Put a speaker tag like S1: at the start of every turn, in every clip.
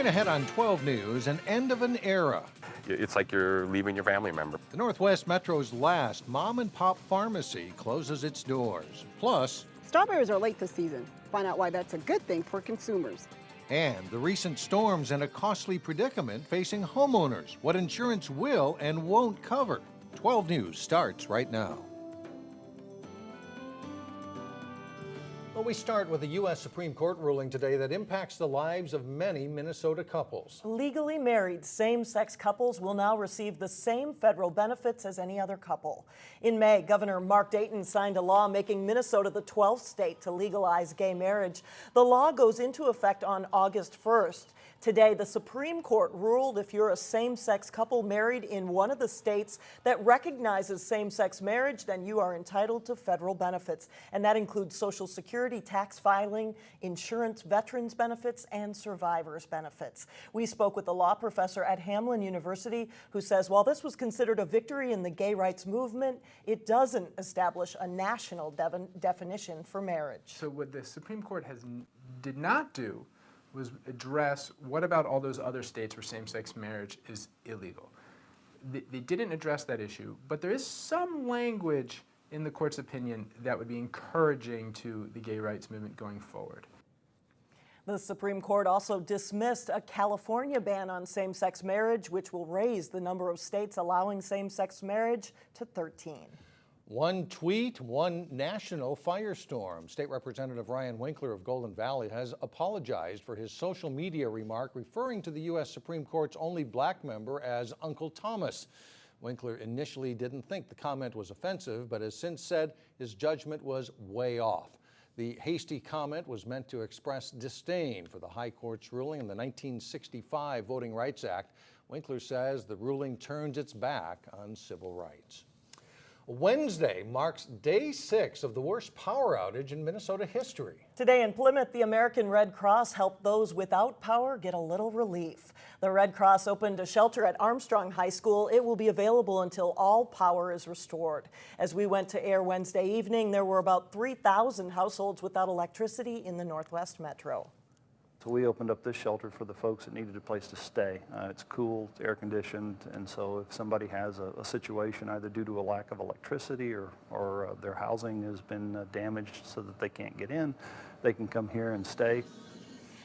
S1: Tonight ahead on 12 News, an end of an era.
S2: It's like you're leaving your family member.
S1: The Northwest Metro's last mom-and-pop pharmacy closes its doors. Plus,
S3: strawberries are late this season. Find out why that's a good thing for consumers.
S1: And the recent storms and a costly predicament facing homeowners, what insurance will and won't cover. 12 News starts right now. Well, we start with a U.S. Supreme Court ruling today that impacts the lives of many Minnesota couples.
S4: Legally married same-sex couples will now receive the same federal benefits as any other couple. In May, Governor Mark Dayton signed a law making Minnesota the 12th state to legalize gay marriage. The law goes into effect on August 1st. Today, the Supreme Court ruled if you're a same-sex couple married in one of the states that recognizes same-sex marriage, then you are entitled to federal benefits. And that includes Social Security, tax filing, insurance, veterans benefits, and survivors benefits. We spoke with a law professor at Hamline University who says while this was considered a victory in the gay rights movement, it doesn't establish a national definition for marriage.
S5: So what the Supreme Court did not do was address what about all those other states where same-sex marriage is illegal. They didn't address that issue, but there is some language in the court's opinion that would be encouraging to the gay rights movement going forward.
S4: The Supreme Court also dismissed a California ban on same-sex marriage, which will raise the number of states allowing same-sex marriage to 13.
S1: One tweet, one national firestorm. State Representative Ryan Winkler of Golden Valley has apologized for his social media remark referring to the U.S. Supreme Court's only black member as Uncle Thomas. Winkler initially didn't think the comment was offensive, but has since said his judgment was way off. The hasty comment was meant to express disdain for the High Court's ruling in the 1965 Voting Rights Act. Winkler says the ruling turns its back on civil rights. Wednesday marks day 6 of the worst power outage in Minnesota history.
S4: Today in Plymouth, the American Red Cross helped those without power get a little relief. The Red Cross opened a shelter at Armstrong High School. It will be available until all power is restored. As we went to air Wednesday evening, there were about 3,000 households without electricity in the Northwest Metro.
S6: So we opened up this shelter for the folks that needed a place to stay. It's cool, it's air conditioned, and so if somebody has a situation either due to a lack of electricity or their housing has been damaged so that they can't get in, they can come here and stay.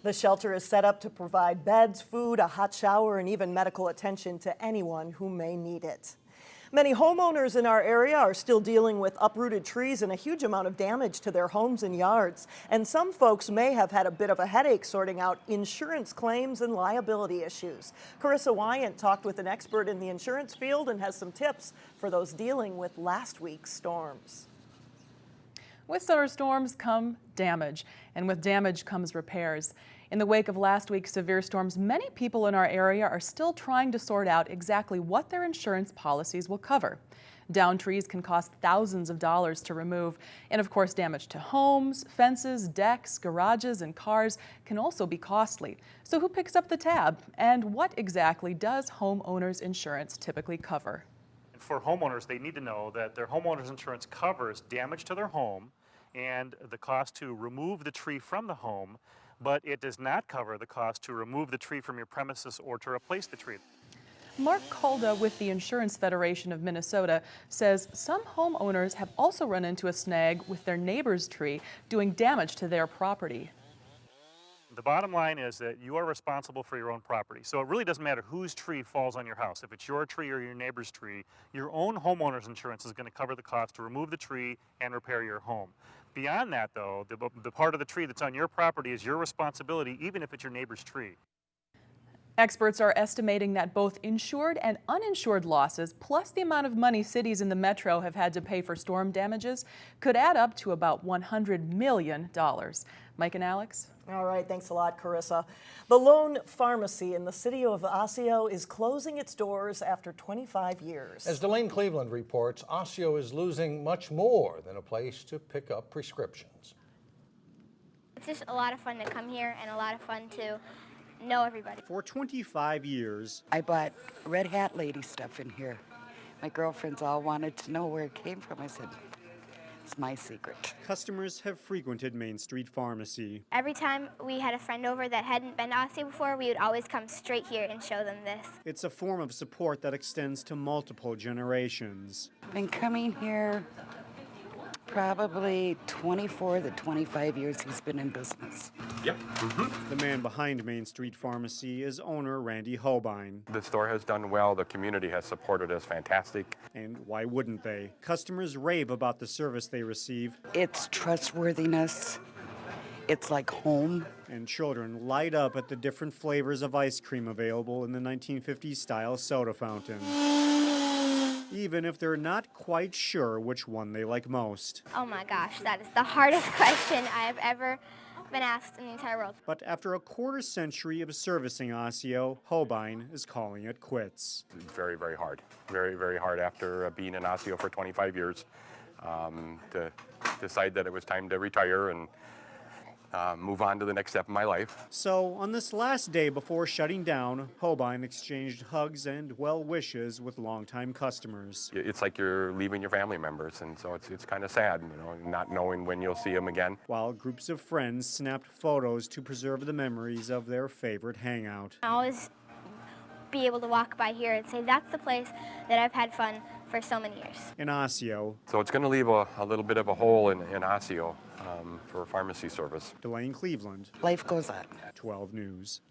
S4: The shelter is set up to provide beds, food, a hot shower, and even medical attention to anyone who may need it. Many homeowners in our area are still dealing with uprooted trees and a huge amount of damage to their homes and yards. And some folks may have had a bit of a headache sorting out insurance claims and liability issues. Carissa Wyant talked with an expert in the insurance field and has some tips for those dealing with last week's storms.
S7: With storms come damage, and with damage comes repairs. In the wake of last week's severe storms, many people in our area are still trying to sort out exactly what their insurance policies will cover. Downed trees can cost thousands of dollars to remove, and of course damage to homes, fences, decks, garages, and cars can also be costly. So who picks up the tab, and what exactly does homeowners insurance typically cover?
S8: For homeowners, they need to know that their homeowners insurance covers damage to their home and the cost to remove the tree from the home, but it does not cover the cost to remove the tree from your premises or to replace the tree.
S7: Mark Calda with the Insurance Federation of Minnesota says some homeowners have also run into a snag with their neighbor's tree doing damage to their property.
S8: The bottom line is that you are responsible for your own property. So it really doesn't matter whose tree falls on your house. If it's your tree or your neighbor's tree, your own homeowner's insurance is going to cover the cost to remove the tree and repair your home. Beyond that, though, the part of the tree that's on your property is your responsibility, even if it's your neighbor's tree.
S7: Experts are estimating that both insured and uninsured losses, plus the amount of money cities in the metro have had to pay for storm damages, could add up to about $100 million. Mike and Alex?
S4: All right, thanks a lot, Carissa. The lone pharmacy in the city of Osseo is closing its doors after 25 years.
S1: As Delane Cleveland reports, Osseo is losing much more than a place to pick up prescriptions.
S9: It's just a lot of fun to come here and a lot of fun to know everybody.
S10: For 25 years,
S11: I bought Red Hat Lady stuff in here. My girlfriends all wanted to know where it came from. I said, That's my secret.
S10: Customers have frequented Main Street Pharmacy.
S9: Every time we had a friend over that hadn't been to Osseo before, we would always come straight here and show them this.
S10: It's a form of support that extends to multiple generations.
S11: Been coming here probably 24 to 25 years he's been in business.
S2: Yep.
S10: The man behind Main Street Pharmacy is owner Randy Holbein.
S2: The store has done well. The community has supported us fantastic.
S10: And why wouldn't they? Customers rave about the service they receive.
S11: It's trustworthiness. It's like home.
S10: And children light up at the different flavors of ice cream available in the 1950s style soda fountain, even if they're not quite sure which one they like most.
S9: Oh my gosh, that is the hardest question I have ever been asked in the entire world.
S10: But after a quarter century of servicing Osseo, Holbein is calling it quits.
S2: It's very, very hard. Very, very hard after being in Osseo for 25 years to decide that it was time to retire and move on to the next step of my life.
S10: So on this last day before shutting down, Holbein exchanged hugs and well wishes with longtime customers.
S2: It's like you're leaving your family members, and so it's kind of sad, you know, not knowing when you'll see them again.
S10: While groups of friends snapped photos to preserve the memories of their favorite hangout.
S9: I always be able to walk by here and say that's the place that I've had fun for so many years.
S10: In Osseo.
S2: So it's going to leave a little bit of a hole in Osseo for pharmacy service.
S10: Delane Cleveland.
S11: Life goes on.
S10: 12 News.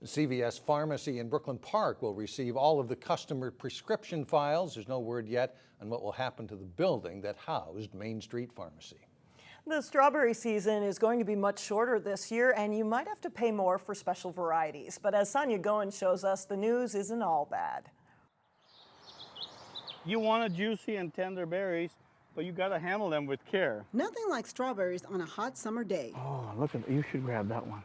S1: The CVS Pharmacy in Brooklyn Park will receive all of the customer prescription files. There's no word yet on what will happen to the building that housed Main Street Pharmacy.
S4: The strawberry season is going to be much shorter this year, and you might have to pay more for special varieties. But as Sonia Goen shows us, the news isn't all bad.
S12: You want juicy and tender berries, but you gotta handle them with care.
S3: Nothing like strawberries on a hot summer day.
S12: Oh, look at, you should grab that one.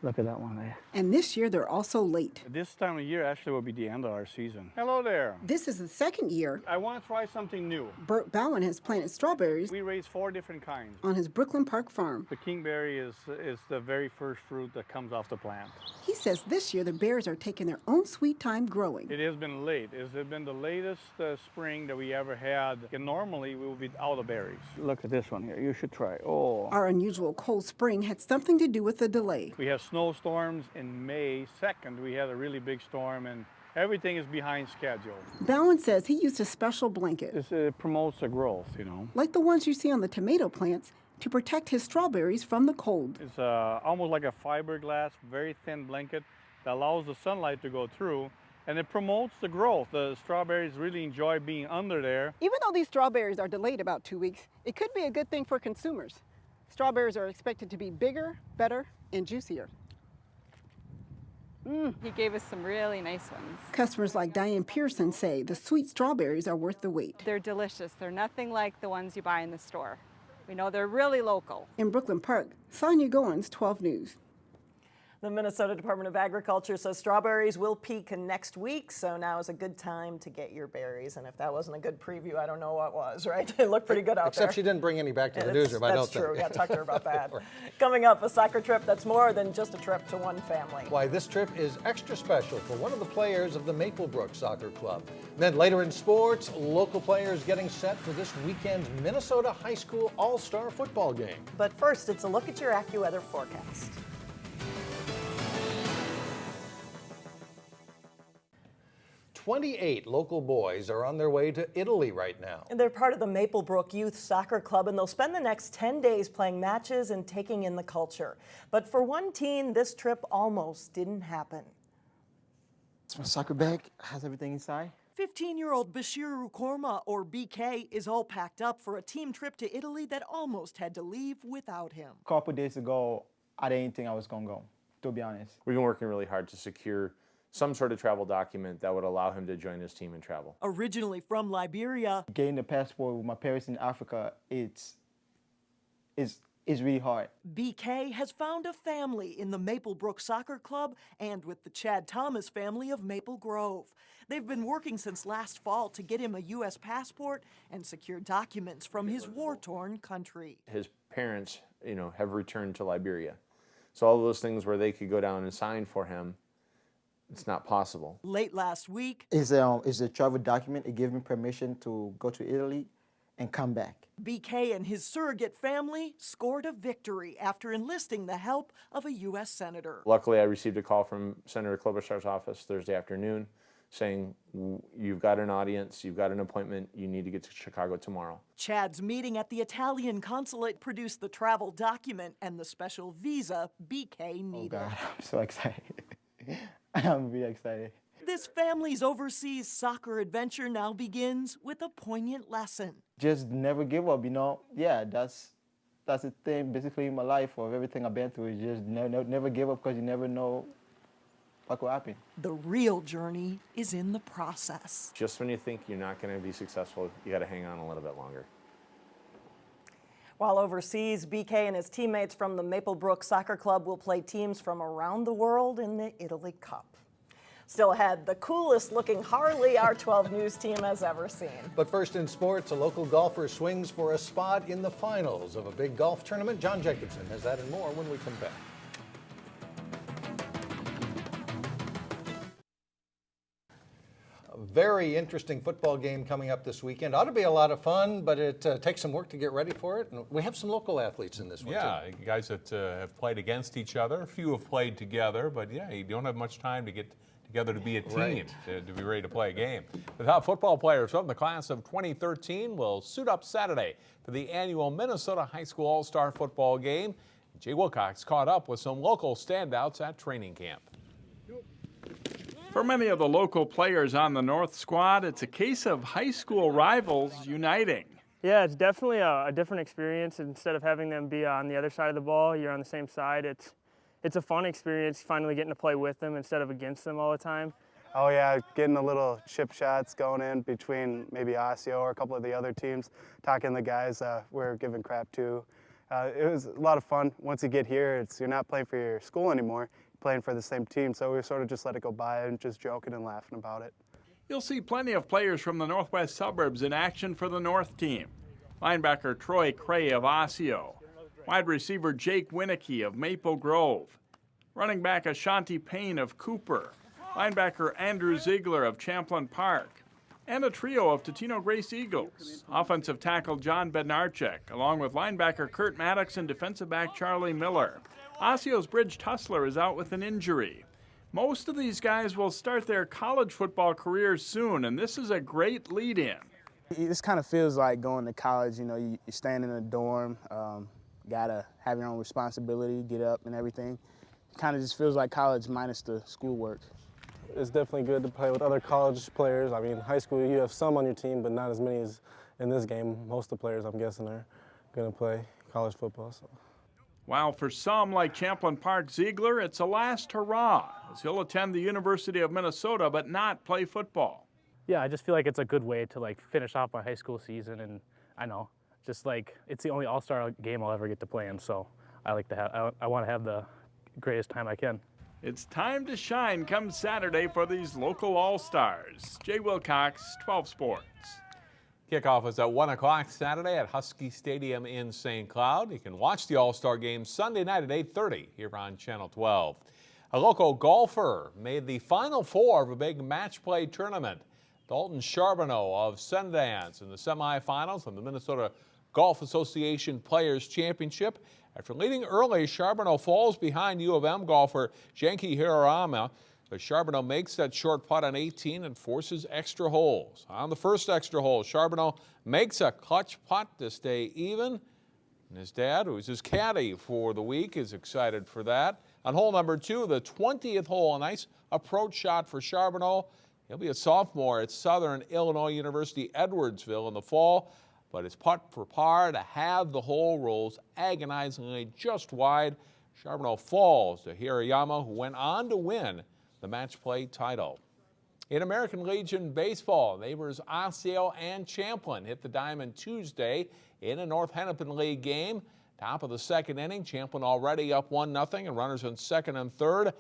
S12: Look at that one there.
S3: And this year they're also late.
S12: This time of year actually will be the end of our season. Hello there.
S3: This is the second year
S12: I want to try something new.
S3: Bert Bowen has planted strawberries
S12: We raise 4 different kinds.
S3: on his Brooklyn Park farm.
S12: The kingberry is the very first fruit that comes off the plant.
S3: He says this year the berries are taking their own sweet time growing.
S12: It has been late. It's been the latest spring that we ever had. And normally we will be out of berries. Look at this one here. You should try. Oh.
S3: Our unusual cold spring had something to do with the delay.
S12: We have snowstorms. In May 2nd, we had a really big storm, and everything is behind schedule.
S3: Bowen says he used a special blanket,
S12: It promotes the growth, you know.
S3: like the ones you see on the tomato plants, to protect his strawberries from the cold.
S12: It's almost like a fiberglass, very thin blanket that allows the sunlight to go through, and it promotes the growth. The strawberries really enjoy being under there.
S3: Even though these strawberries are delayed about 2 weeks, it could be a good thing for consumers. Strawberries are expected to be bigger, better, and juicier.
S13: He gave us some really nice ones.
S3: Customers like Diane Pearson say the sweet strawberries are worth the wait.
S13: They're delicious. They're nothing like the ones you buy in the store. We know they're really local.
S3: In Brooklyn Park, Sonia Goins, 12 News.
S4: The Minnesota Department of Agriculture says strawberries will peak next week, so now is a good time to get your berries. And if that wasn't a good preview, I don't know what was, right? It looked pretty good out there.
S1: Except she didn't bring any back to the newsroom, I don't think.
S4: That's true. We got to talk to her about that. Coming up, a soccer trip that's more than just a trip to one family.
S1: Why this trip is extra special for one of the players of the Maplebrook Soccer Club. And then later in sports, local players getting set for this weekend's Minnesota High School All-Star football game.
S4: But first, it's a look at your AccuWeather forecast.
S1: 28 local boys are on their way to Italy right now.
S4: And they're part of the Maplebrook Youth Soccer Club, and they'll spend the next 10 days playing matches and taking in the culture. But for one teen, this trip almost didn't happen.
S14: It's my soccer bag, has everything inside.
S4: 15-year-old Bashir Rukorma, or BK, is all packed up for a team trip to Italy that almost had to leave without him.
S14: A couple days ago, I didn't think I was gonna go, to be honest.
S15: We've been working really hard to secure some sort of travel document that would allow him to join his team and travel.
S4: Originally from Liberia,
S14: Getting the passport with my parents in Africa, it's really hard.
S4: BK has found a family in the Maplebrook Soccer Club and with the Chad Thomas family of Maple Grove. They've been working since last fall to get him a U.S. passport and secure documents from his war-torn country.
S15: His parents, have returned to Liberia. So all those things where they could go down and sign for him, it's not possible.
S4: Late last week,
S14: It's a travel document. It gave me permission to go to Italy and come back.
S4: BK and his surrogate family scored a victory after enlisting the help of a U.S. Senator.
S15: Luckily, I received a call from Senator Klobuchar's office Thursday afternoon saying, you've got an audience, you've got an appointment, you need to get to Chicago tomorrow.
S4: Chad's meeting at the Italian consulate produced the travel document and the special visa BK needed.
S14: Oh God, I'm so excited. I'm really excited.
S4: This family's overseas soccer adventure now begins with a poignant lesson.
S14: Just never give up, you know? Yeah, that's the thing basically in my life of everything I've been through is just never give up because you never know what could happen.
S4: The real journey is in the process.
S15: Just when you think you're not going to be successful, you got to hang on a little bit longer.
S4: While overseas, BK and his teammates from the Maplebrook Soccer Club will play teams from around the world in the Italy Cup. Still ahead, the coolest looking Harley our 12 News team has ever seen.
S1: But first in sports, a local golfer swings for a spot in the finals of a big golf tournament. John Jacobson has that and more when we come back. A very interesting football game coming up this weekend. Ought to be a lot of fun, but it takes some work to get ready for it. And we have some local athletes in this one,
S16: too. Guys that have played against each other. A few have played together, but yeah, you don't have much time to get together to be a team, to be ready to play a game. The top football players from the class of 2013 will suit up Saturday for the annual Minnesota High School All-Star Football Game. Jay Wilcox caught up with some local standouts at training camp.
S17: For many of the local players on the North squad, it's a case of high school rivals uniting.
S18: Yeah, it's definitely a different experience. Instead of having them be on the other side of the ball, you're on the same side. It's a fun experience finally getting to play with them instead of against them all the time.
S19: Oh yeah, getting a little chip shots going in between maybe Osseo or a couple of the other teams, talking to the guys we're giving crap to. It was a lot of fun. Once you get here, you're not playing for your school anymore, you're playing for the same team, so we sort of just let it go by and just joking and laughing about it.
S17: You'll see plenty of players from the northwest suburbs in action for the North team. Linebacker Troy Cray of Osseo. Wide receiver Jake Winicky of Maple Grove. Running back Ashanti Payne of Cooper. Linebacker Andrew Ziegler of Champlin Park. And a trio of Totino Grace Eagles. Offensive tackle John Bednarczyk, along with linebacker Kurt Maddox and defensive back Charlie Miller. Osseo's Bridge Tussler is out with an injury. Most of these guys will start their college football careers soon, and this is a great lead-in.
S20: This kind of feels like going to college. You know, you're staying in a dorm, gotta have your own responsibility, get up and everything. It kind of just feels like college minus the schoolwork.
S21: It's definitely good to play with other college players. I mean, high school, you have some on your team, but not as many as in this game. Most of the players, I'm guessing, are going to play college football. So.
S17: While for some, like Champlin Park Ziegler, it's a last hurrah, as he'll attend the University of Minnesota but not play football.
S22: Yeah, I just feel like it's a good way to finish off my high school season, and I know, just it's the only all-star game I'll ever get to play in, so I want to have the greatest time I can.
S17: It's time to shine come Saturday for these local all-stars. Jay Wilcox, 12 Sports.
S16: Kickoff is at 1 o'clock Saturday at Husky Stadium in St. Cloud. You can watch the All-Star Game Sunday night at 8:30 here on Channel 12. A local golfer made the Final Four of a big match play tournament. Dalton Charboneau of Sundance in the semifinals of the Minnesota Golf Association Players Championship. After leading early, Charboneau falls behind U of M golfer Genki Hirayama. But Charboneau makes that short putt on 18 and forces extra holes. On the first extra hole, Charboneau makes a clutch putt to stay even. And his dad, who's his caddy for the week, is excited for that. On hole number 2, the 20th hole, a nice approach shot for Charboneau. He'll be a sophomore at Southern Illinois University Edwardsville in the fall. But his putt for par to have the hole rolls agonizingly just wide. Charboneau falls to Hirayama, who went on to win the match play title. In American Legion Baseball, neighbors Osseo and Champlin hit the diamond Tuesday in a North Hennepin League game. Top of the second inning, Champlin already up 1-0 and runners on second and third.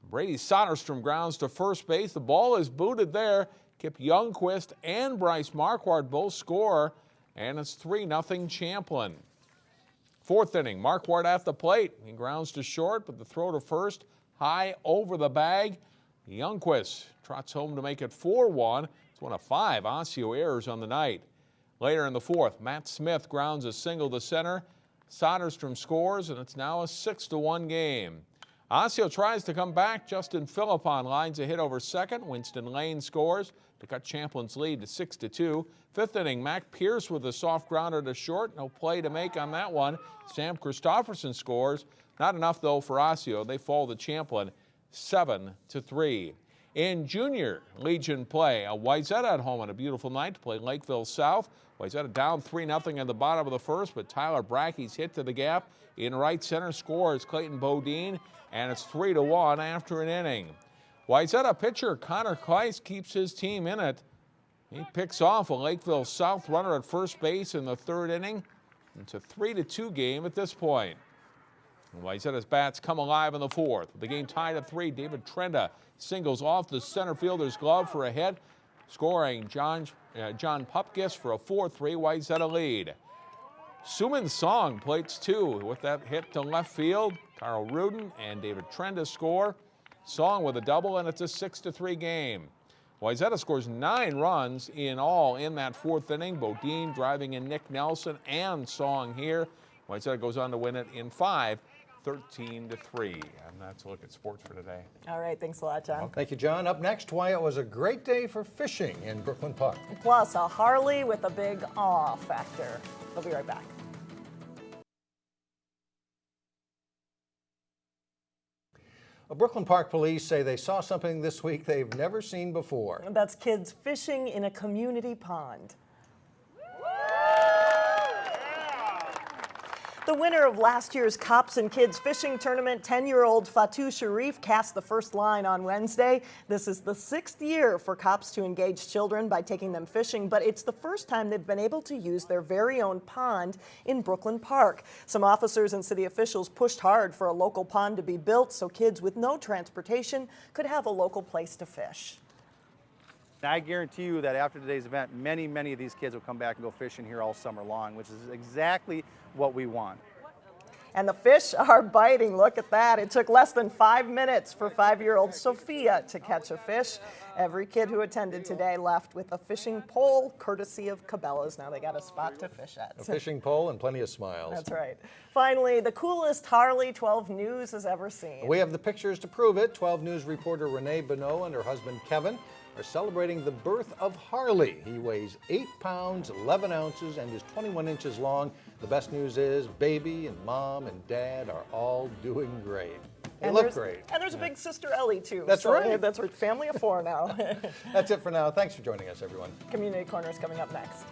S16: Brady Soderstrom grounds to first base. The ball is booted there. Kip Youngquist and Bryce Marquardt both score, and it's 3-0 Champlin. Fourth inning, Marquardt at the plate. He grounds to short, but the throw to first high over the bag. Youngquist trots home to make it 4-1. It's one of 5 Osseo errors on the night. Later in the fourth, Matt Smith grounds a single to center. Soderstrom scores, and it's now a 6-1 game. Osseo tries to come back. Justin Philippon lines a hit over second. Winston Lane scores to cut Champlin's lead to 6-2. Fifth inning, Mac Pierce with a soft grounder to short. No play to make on that one. Sam Christofferson scores. Not enough, though, for Osseo. They fall to Champlin 7-3. In junior Legion play, Wayzata at home on a beautiful night to play Lakeville South. Wayzata down 3-0 in the bottom of the first, but Tyler Brackey's hit to the gap in right center scores Clayton Bodine, and it's 3-1 after an inning. Wayzata pitcher Connor Kleiss keeps his team in it. He picks off a Lakeville South runner at first base in the third inning. It's a 3-2 game at this point. Wayzata's bats come alive in the fourth. The game tied at 3. David Trenda singles off the center fielder's glove for a hit, scoring John Pupkis for a 4-3 Wayzata lead. Suman Song plates 2 with that hit to left field. Carl Rudin and David Trenda score. Song with a double, and it's a 6-3 game. Wayzata scores 9 runs in all in that fourth inning. Bodine driving in Nick Nelson and Song here. Wayzata goes on to win it in 5, 13-3. And that's a look at sports for today.
S4: All right, thanks a lot, John.
S1: Thank you, John. Up next, why it was a great day for fishing in Brooklyn Park.
S4: Plus, a Harley with a big awe factor. We'll be right back.
S1: Brooklyn Park police say they saw something this week they've never seen before.
S4: That's kids fishing in a community pond. The winner of last year's Cops and Kids Fishing Tournament, 10-year-old Fatou Sharif, cast the first line on Wednesday. This is the 6th year for cops to engage children by taking them fishing, but it's the first time they've been able to use their very own pond in Brooklyn Park. Some officers and city officials pushed hard for a local pond to be built so kids with no transportation could have a local place to fish.
S5: I guarantee you that after today's event, many of these kids will come back and go fishing here all summer long, which is exactly what we want.
S4: And the fish are biting. Look at that. It took less than 5 minutes for 5-year-old Sophia to catch a fish. Every kid who attended today left with a fishing pole, courtesy of Cabela's. Now they got a spot to fish at.
S1: A fishing pole and plenty of smiles.
S4: That's right. Finally, the coolest Harley 12 News has ever seen.
S1: We have the pictures to prove it. 12 News reporter Renee Bonneau and her husband Kevin are celebrating the birth of Harley. He weighs 8 pounds, 11 ounces, and is 21 inches long. The best news is baby and mom and dad are all doing great. They look great.
S4: And there's a big sister Ellie, too.
S1: That's right.
S4: That's right. Family of 4 now.
S1: That's it for now. Thanks for joining us, everyone.
S4: Community Corner is coming up next.